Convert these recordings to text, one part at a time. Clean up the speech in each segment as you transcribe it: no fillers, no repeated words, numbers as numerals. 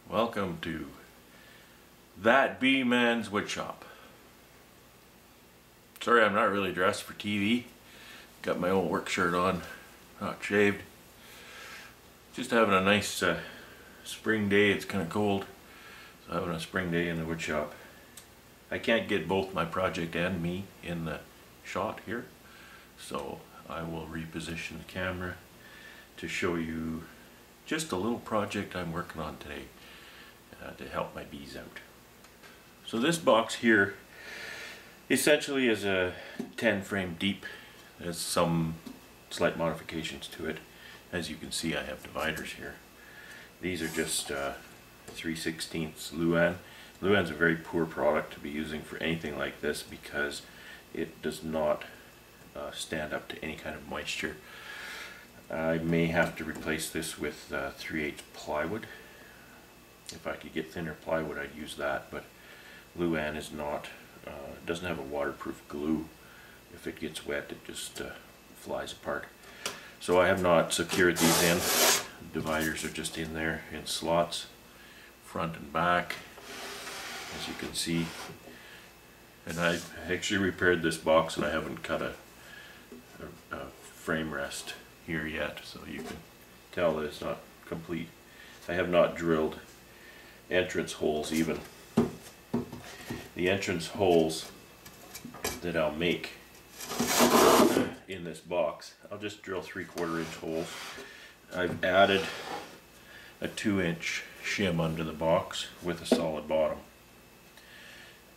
Welcome to That Bee Man's Woodshop. Sorry I'm not really dressed for TV. Got my old work shirt on, not shaved. Just having a nice spring day. It's kind of cold, so having a spring day in the woodshop. I can't get both my project and me in the shot here, so I will reposition the camera to show you just a little project I'm working on today to help my bees out. So this box here essentially is a 10 frame deep. There's some slight modifications to it. As you can see, I have dividers here. These are just 3/16 Luan. Luan's a very poor product to be using for anything like this because it does not stand up to any kind of moisture. I may have to replace this with 3/8 plywood. If I could get thinner plywood, I'd use that, but Luan is not, doesn't have a waterproof glue. If it gets wet, it just flies apart. So I have not secured these in. Dividers are just in there in slots, front and back, as you can see. And I actually repaired this box, and I haven't cut a frame rest here yet, so you can tell that it's not complete. I have not drilled entrance holes even. The entrance holes that I'll make in this box, I'll just drill 3/4 inch holes. I've added a 2-inch shim under the box with a solid bottom,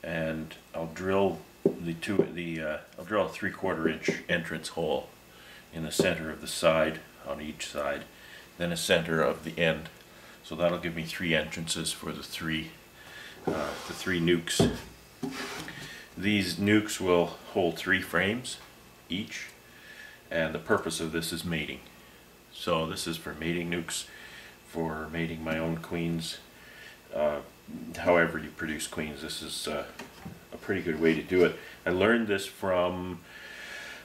and I'll drill I'll drill a 3/4 inch entrance hole in the center of the side on each side, then a center of the end. So that'll give me 3 entrances for the three nukes. These nukes will hold 3 frames each, and the purpose of this is mating. So this is for mating nukes, for mating my own queens. However you produce queens, this is a pretty good way to do it. I learned this from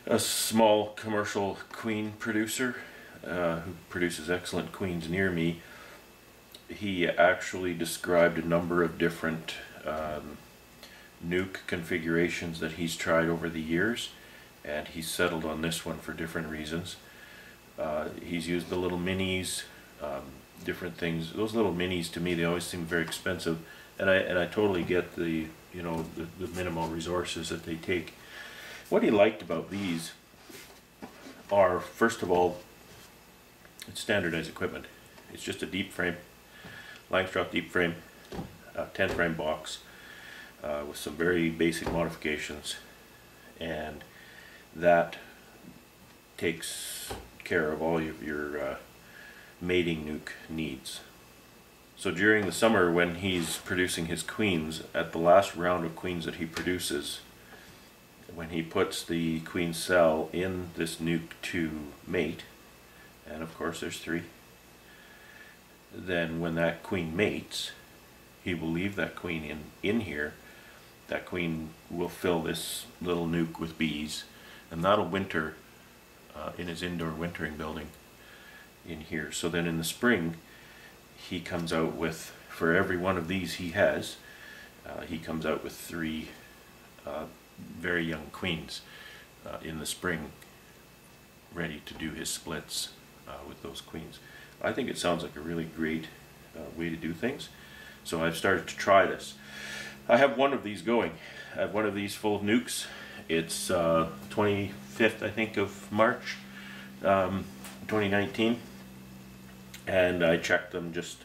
a small commercial queen producer who produces excellent queens near me. He actually described a number of different nuke configurations that he's tried over the years, and he's settled on this one for different reasons. He's used the little minis, different things. Those little minis, to me, they always seem very expensive, and I totally get the the minimal resources that they take. What he liked about these are, first of all, it's standardized equipment. It's just a deep frame, Langstroth deep frame, 10 frame box with some very basic modifications, and that takes care of all of your mating nuke needs. So during the summer, when he's producing his queens, at the last round of queens that he produces, when he puts the queen cell in this nuke to mate, and of course there's 3, then when that queen mates, he will leave that queen in here. That queen will fill this little nuke with bees, and that'll winter in his indoor wintering building in here. So then in the spring, he comes out with, for every one of these he has, he comes out with 3 very young queens in the spring, ready to do his splits with those queens. I think it sounds like a really great way to do things, so I've started to try this. I have one of these going. I have one of these full of nukes. It's 25th, I think, of March 2019, and I checked them just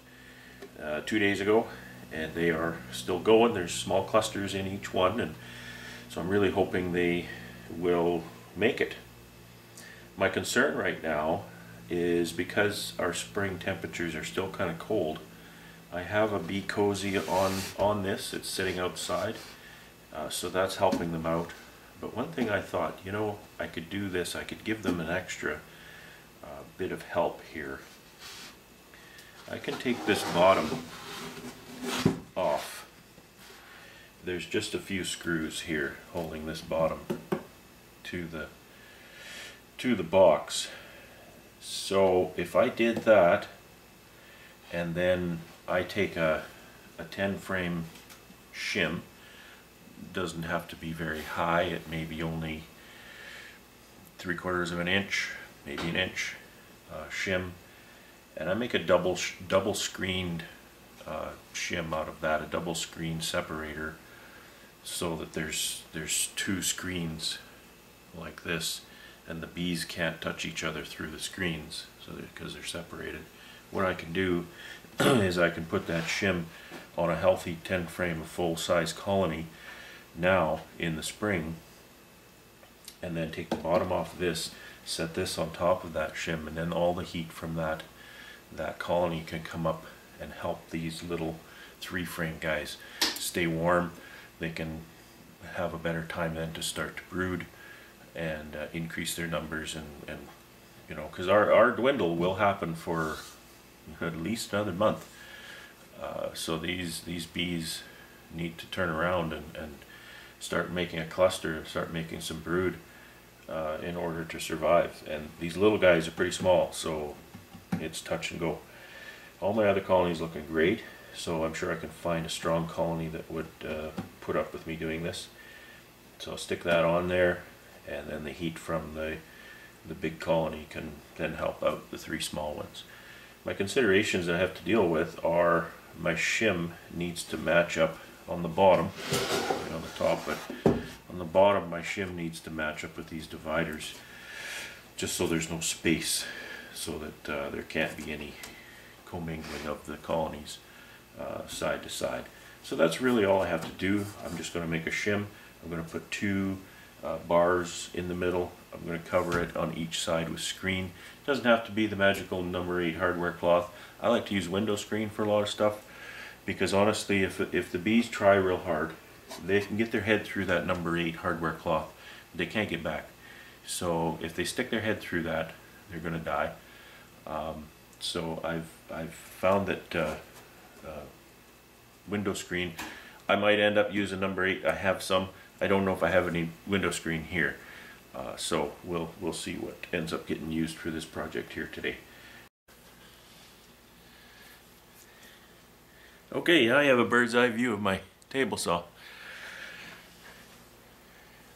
2 days ago, and they are still going. There's small clusters in each one, and so I'm really hoping they will make it. My concern right now is, because our spring temperatures are still kind of cold, I have a bee cozy on this. It's sitting outside, so that's helping them out. But one thing I thought, I could do this, I could give them an extra bit of help here. I can take this bottom off. There's just a few screws here holding this bottom to the box. So if I did that and then I take a 10 frame shim. Doesn't have to be very high, it may be only 3/4 of an inch, maybe an inch shim, and I make a double screened shim out of that, a double screen separator, so that there's 2 screens like this, and the bees can't touch each other through the screens, so because they're separated. What I can do is I can put that shim on a healthy 10 frame, a full size colony now in the spring, and then take the bottom off of this, set this on top of that shim, and then all the heat from that colony can come up and help these little 3 frame guys stay warm. They can have a better time then to start to brood and increase their numbers, and you know, because our dwindle will happen for at least another month. So these bees need to turn around and start making a cluster, start making some brood in order to survive. And these little guys are pretty small, so it's touch and go. All my other colonies looking great, so I'm sure I can find a strong colony that would put up with me doing this. So I'll stick that on there, and then the heat from the big colony can then help out the 3 small ones. My considerations that I have to deal with are my shim needs to match up on the bottom, on the top, but on the bottom my shim needs to match up with these dividers, just so there's no space, so that there can't be any commingling of the colonies side to side. So that's really all I have to do. I'm just going to make a shim. I'm going to put 2 bars in the middle. I'm going to cover it on each side with screen. It doesn't have to be the magical number 8 hardware cloth. I like to use window screen for a lot of stuff, because honestly, if the bees try real hard, they can get their head through that number 8 hardware cloth. They can't get back. So if they stick their head through that, they're going to die. So I've found that window screen, I might end up using number 8. I have some. I don't know if I have any window screen here. So we'll see what ends up getting used for this project here today. Okay, now I have a bird's eye view of my table saw.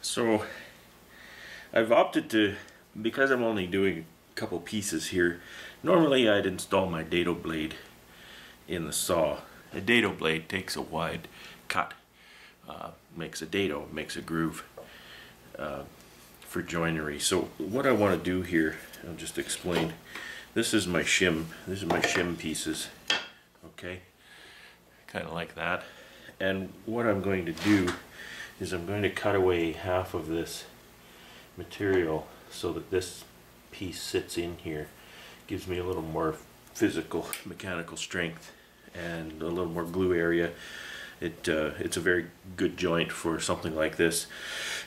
So I've opted to, because I'm only doing a couple pieces here, normally I'd install my dado blade in the saw. A dado blade takes a wide cut, makes a dado, makes a groove for joinery. So what I want to do here, I'll just explain. This is my shim. This is my shim pieces. Okay, kind of like that. And what I'm going to do is I'm going to cut away half of this material so that this piece sits in here. Gives me a little more physical, mechanical strength and a little more glue area. It's a very good joint for something like this.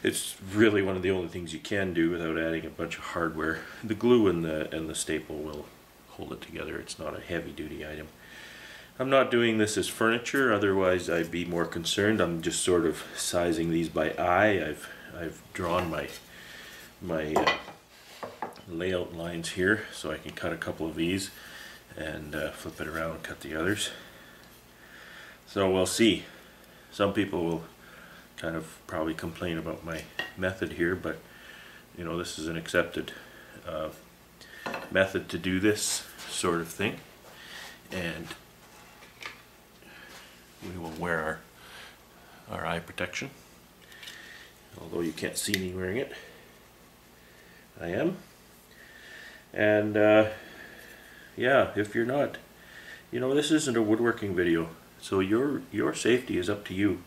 It's really one of the only things you can do without adding a bunch of hardware. The glue and the staple will hold it together. It's not a heavy-duty item. I'm not doing this as furniture, otherwise I'd be more concerned. I'm just sort of sizing these by eye. I've drawn my layout lines here so I can cut a couple of these and flip it around and cut the others. So we'll see. Some people will kind of probably complain about my method here, but you know, this is an accepted method to do this sort of thing, and we will wear our eye protection, although you can't see me wearing it. I am. And yeah, if you're not, you know, this isn't a woodworking video, so your safety is up to you.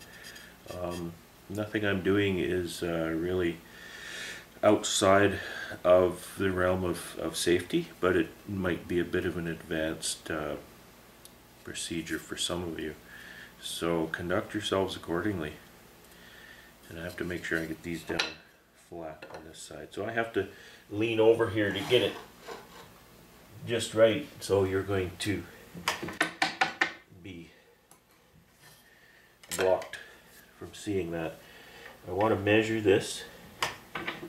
Nothing I'm doing is really outside of the realm of safety, but it might be a bit of an advanced procedure for some of you. So conduct yourselves accordingly. And I have to make sure I get these down flat on this side. So I have to lean over here to get it just right. So you're going to be blocked from seeing that. I want to measure this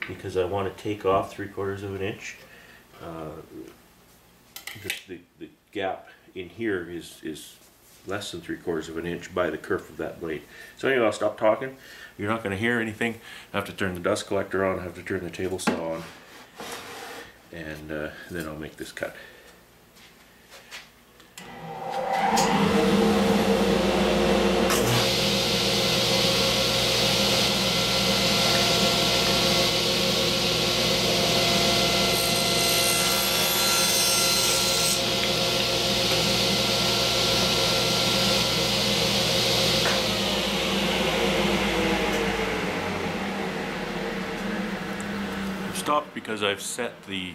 because I want to take off 3/4 of an inch. The gap in here is less than 3/4 of an inch by the kerf of that blade. So anyway, I'll stop talking. You're not going to hear anything. I have to turn the dust collector on, I have to turn the table saw on, and then I'll make this cut. Stopped because I've set the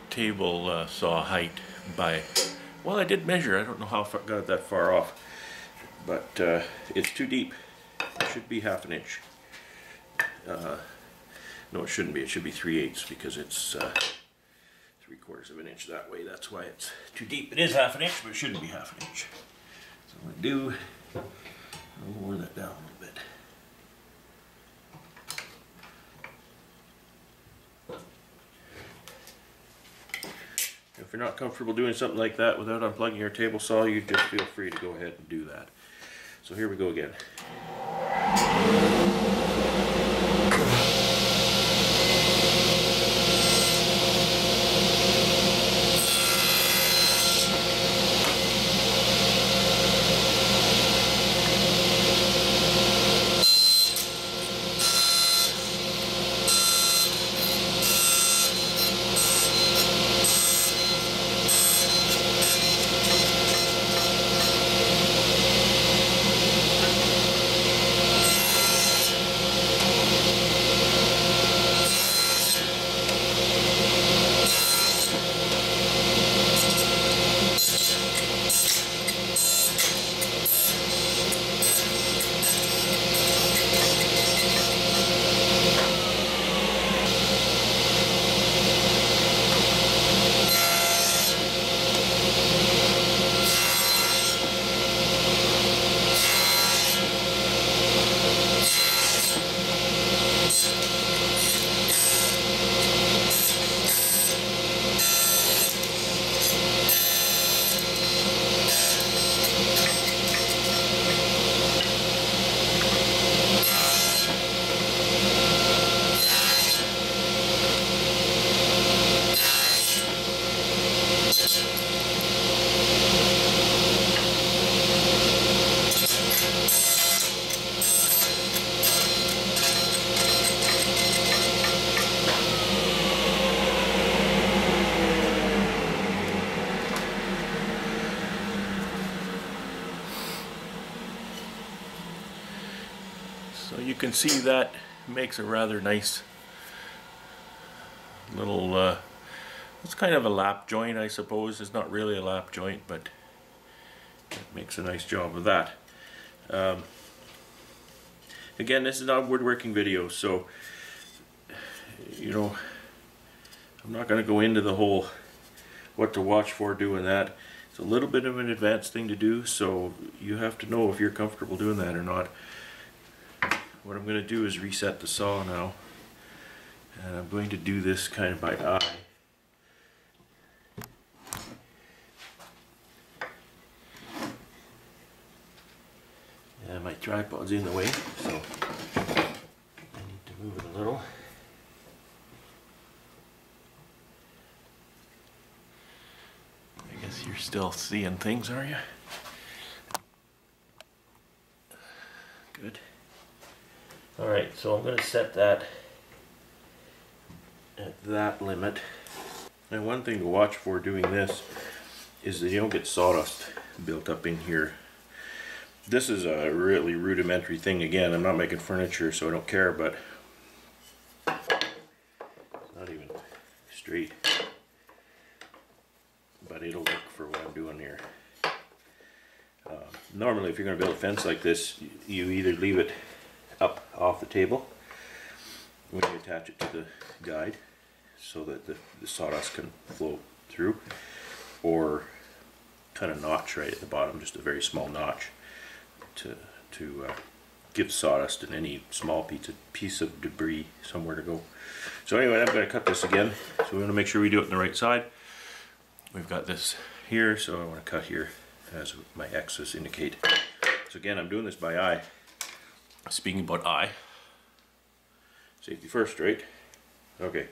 table saw height by, well, I did measure. I don't know how I got that far off, but it's too deep. It should be 1/2 inch. No, it shouldn't be. It should be 3/8 because it's 3/4 of an inch that way. That's why it's too deep. It is 1/2 inch, but it shouldn't be 1/2 inch. So I'm going to I'll lower that down a little bit. If you're not comfortable doing something like that without unplugging your table saw, you just feel free to go ahead and do that. So here we go again. So you can see that makes a rather nice little, it's kind of a lap joint, I suppose. It's not really a lap joint, but it makes a nice job of that. Again, this is not a woodworking video, so you know, I'm not going to go into the whole what to watch for doing that. It's a little bit of an advanced thing to do, so you have to know if you're comfortable doing that or not. What I'm going to do is reset the saw now, and I'm going to do this kind of by eye. And my tripod's in the way, so I need to move it a little. I guess you're still seeing things, are you? Good. Alright, so I'm going to set that at that limit. And one thing to watch for doing this is that you don't get sawdust built up in here. This is a really rudimentary thing. Again, I'm not making furniture, so I don't care, but it's not even straight. But it'll work for what I'm doing here. Normally, if you're going to build a fence like this, you either leave it up off the table when you attach it to the guide so that the sawdust can flow through, or kind of notch right at the bottom, just a very small notch to give sawdust and any small piece of debris somewhere to go. So anyway, I'm going to cut this again, so we want to make sure we do it on the right side. We've got this here, so I want to cut here as my X's indicate. So again, I'm doing this by eye. Speaking about eye, safety first, right? Okay.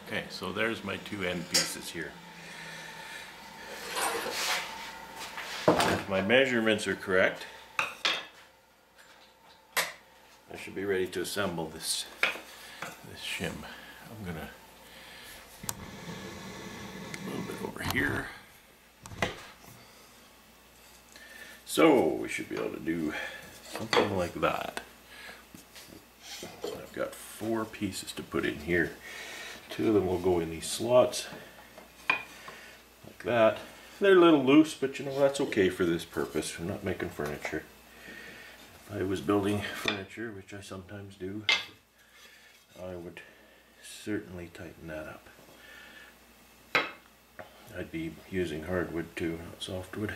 Okay, so there's my two end pieces here. If my measurements are correct, I should be ready to assemble this shim. I'm gonna a little bit over here. So we should be able to do something like that. I've got 4 pieces to put in here. 2 of them will go in these slots, like that. They're a little loose, but you know, that's okay for this purpose. I'm not making furniture. If I was building furniture, which I sometimes do, I would certainly tighten that up. I'd be using hardwood too, not softwood.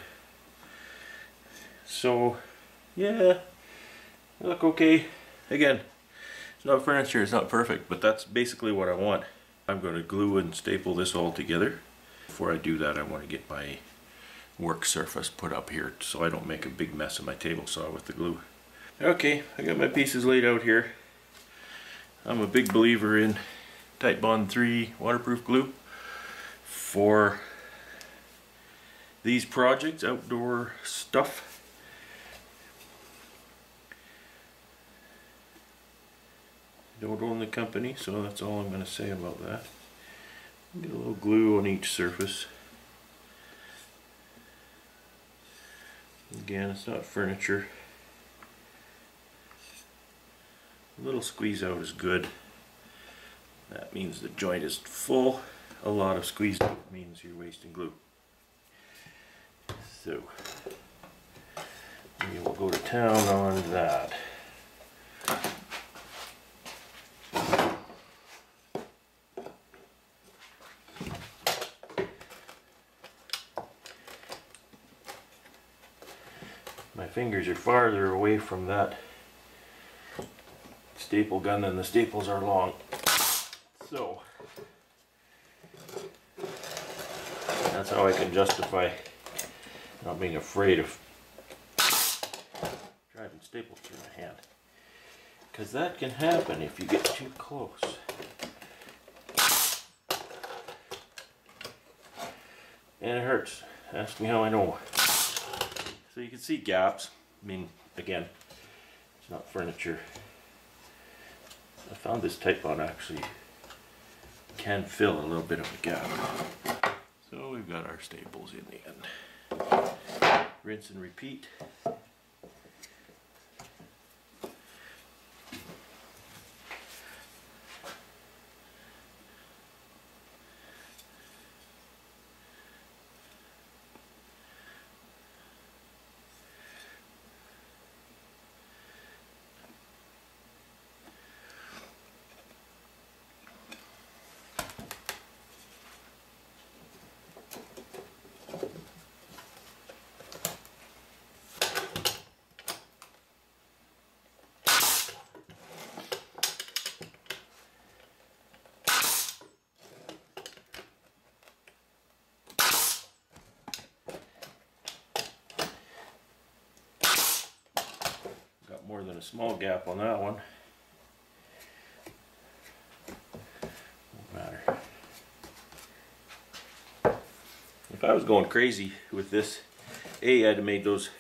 So, yeah, they look okay. Again, it's not furniture, it's not perfect, but that's basically what I want. I'm going to glue and staple this all together. Before I do that, I want to get my work surface put up here so I don't make a big mess of my table saw with the glue. Okay, I got my pieces laid out here. I'm a big believer in Titebond 3 waterproof glue for these projects, outdoor stuff. Don't own the company, so that's all I'm going to say about that. Get a little glue on each surface. Again, it's not furniture. A little squeeze out is good. That means the joint is full. A lot of squeeze out means you're wasting glue. So, we will go to town on that. My fingers are farther away from that staple gun than the staples are long. So, That's how I can justify not being afraid of driving staples through my hand. Because that can happen if you get too close. And it hurts. Ask me how I know. So you can see gaps. I mean, again, it's not furniture. I found this type on actually can fill a little bit of a gap. So we've got our staples in the end. Rinse and repeat. More than a small gap on that one. Won't matter. If I was going crazy with this, I'd have made those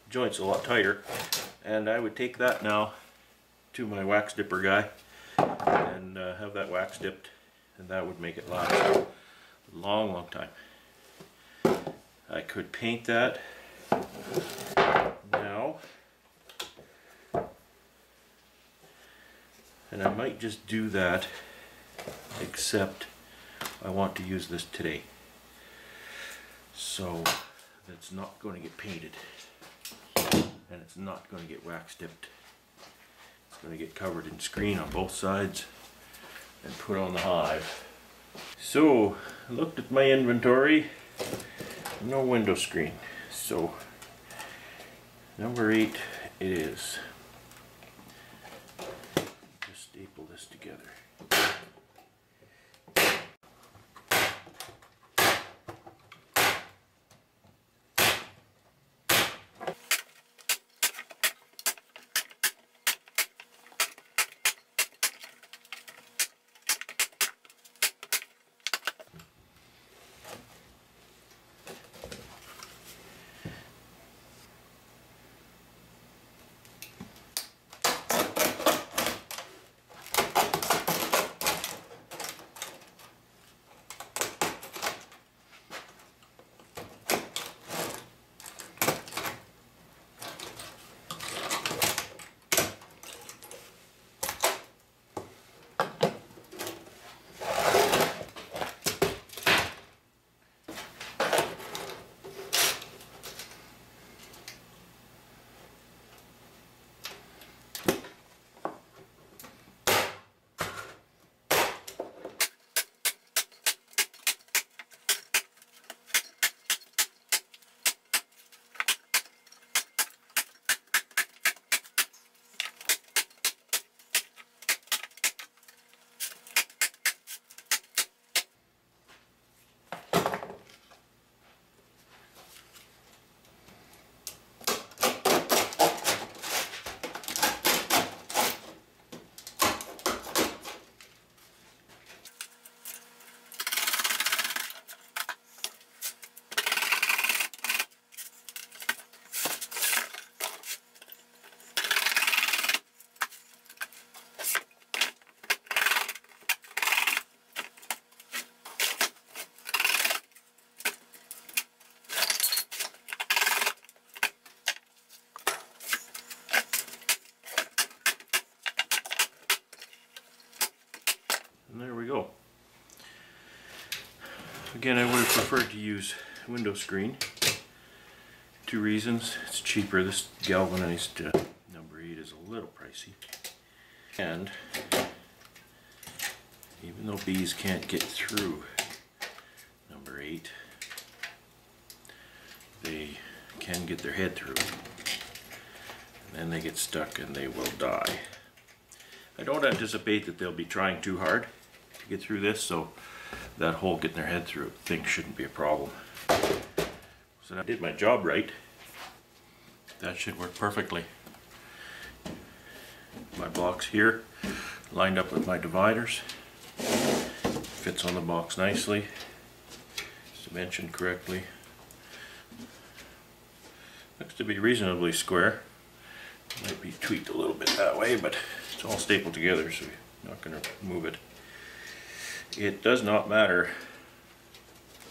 joints a lot tighter, and I would take that now to my wax dipper guy and have that wax dipped, and that would make it last a long time. I could paint that now. And I might just do that, except I want to use this today. So that's not going to get painted. And it's not going to get wax dipped. It's going to get covered in screen on both sides and put on the hive. So I looked at my inventory. No window screen. So number 8 it is. Staple this together. And there we go. Again, I would have preferred to use window screen. 2 reasons. It's cheaper. This galvanized number 8 is a little pricey. And even though bees can't get through number 8, they can get their head through. And then they get stuck and they will die. I don't anticipate that they'll be trying too hard to get through this, so that hole getting their head through, things shouldn't be a problem. So I did my job right. That should work perfectly. My blocks here lined up with my dividers. Fits on the box nicely. Dimensioned correctly. Looks to be reasonably square. Might be tweaked a little bit that way, but it's all stapled together, so you're not going to move it. It does not matter.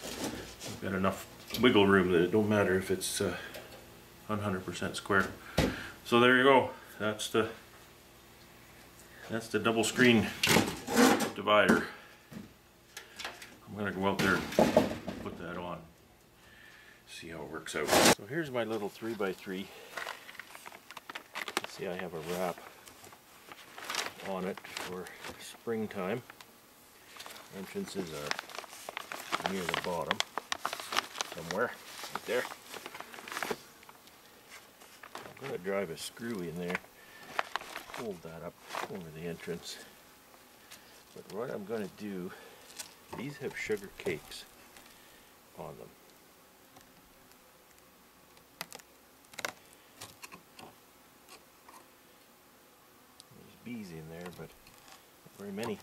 I've got enough wiggle room that it don't matter if it's 100% square. So there you go. That's the double screen divider. I'm going to go out there and put that on. See how it works out. So here's my little 3x3. See, I have a wrap on it for springtime. Entrances are near the bottom, somewhere, right there. I'm going to drive a screw in there, hold that up over the entrance. But what I'm going to do, these have sugar cakes on them. There's bees in there, but not very many.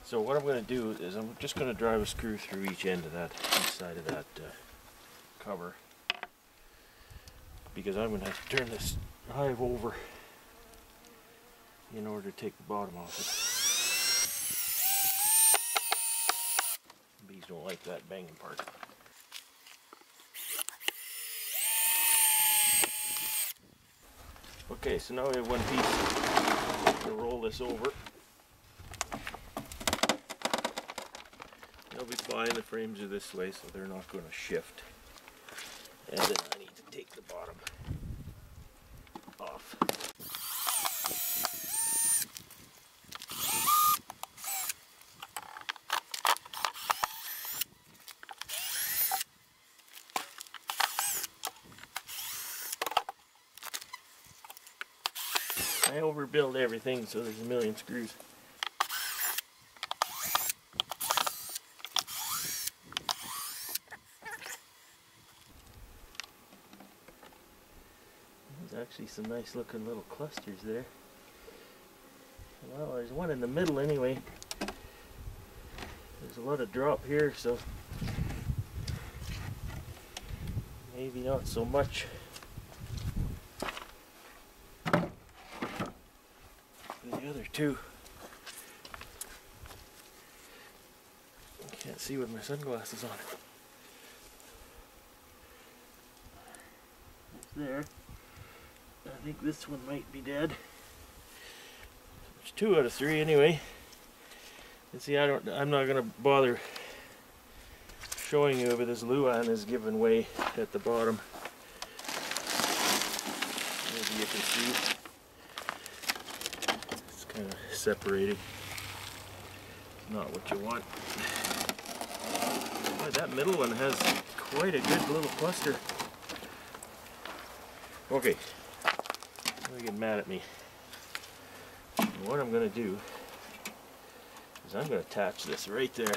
So what I'm going to do is I'm just going to drive a screw through each end of that, each side of that cover, because I'm going to have to turn this hive over in order to take the bottom off it. Bees don't like that banging part. Okay, so now we have one piece to roll this over. They'll be fine, the frames are this way, so they're not going to shift. And then I need to take the bottom off. I overbuild everything, so there's a million screws. There's actually some nice looking little clusters there. Well, there's one in the middle anyway. There's a lot of drop here, so maybe not so much. The other two, I can't see with my sunglasses on. It's there. I think this one might be dead. There's 2 out of 3 anyway. And see, I'm not gonna bother showing you, but this luan is giving way at the bottom. Maybe you can see. Kind of separating. Not what you want. Boy, that middle one has quite a good little cluster. Okay, don't get mad at me. What I'm going to do is I'm going to attach this right there.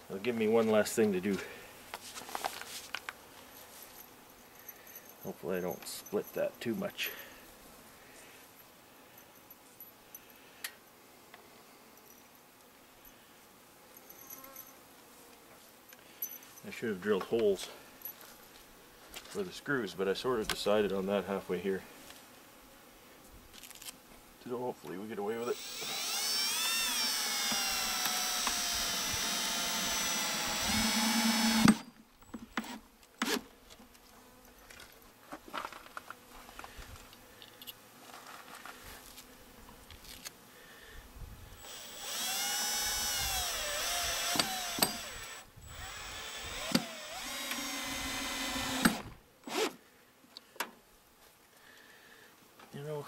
It'll give me one last thing to do. Hopefully I don't split that too much. I should have drilled holes for the screws, but I sort of decided on that halfway here. So hopefully we get away with it. You know,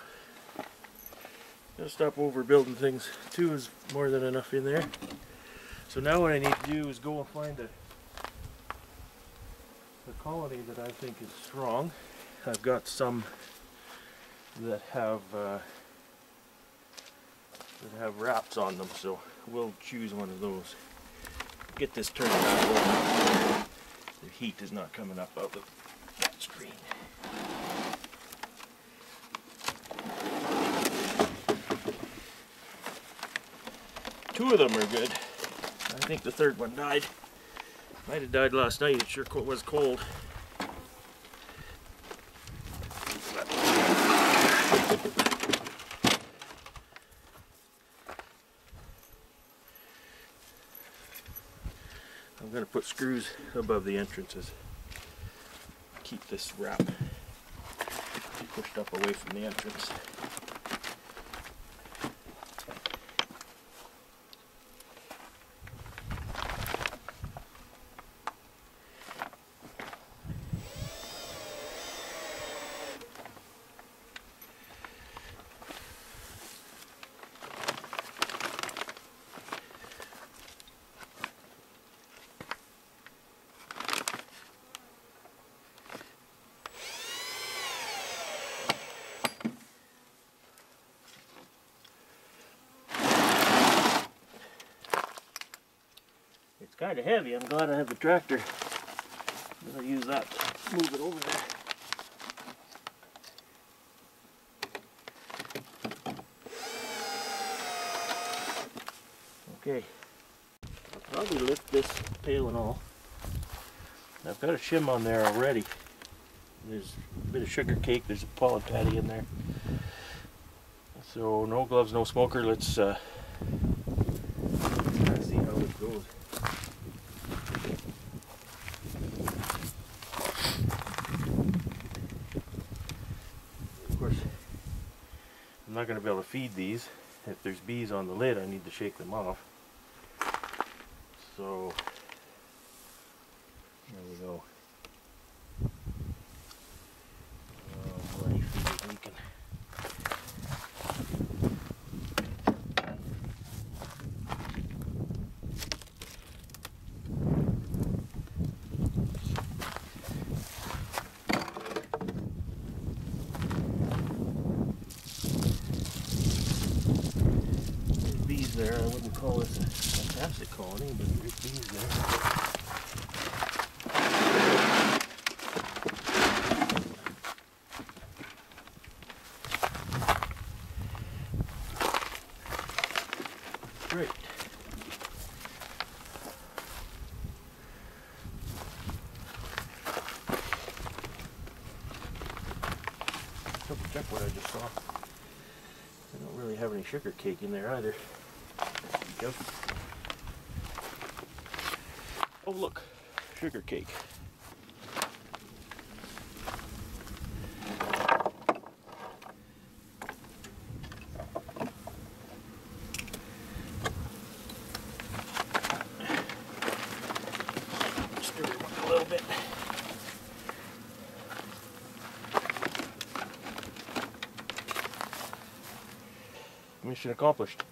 gotta stop overbuilding things. 2 is more than enough in there. So now what I need to do is go and find a colony that I think is strong. I've got some that have wraps on them, so we'll choose one of those. get this turned around. The heat is not coming up out of that screen. Two of them are good. I think the third one died. Might have died last night. It sure was cold. I'm going to put screws above the entrances. Keep this wrap pushed up away from the entrance. It's kind of heavy. I'm glad I have the tractor. I'm going to use that to move it over there. Okay. I'll probably lift this pail and all. I've got a shim on there already. There's a bit of sugar cake. There's a pollen patty in there. So no gloves, no smoker. Let's try to see how it goes. Of course, I'm not going to be able to feed these. If there's bees on the lid, I need to shake them off. So there we go. Oh boy, feed leaking. There, I wouldn't call this a fantastic colony, but there's bees there. Great. Double check what I just saw. I don't really have any sugar cake in there either. Go. Oh look, sugar cake. Stir it up a little bit. Mission accomplished.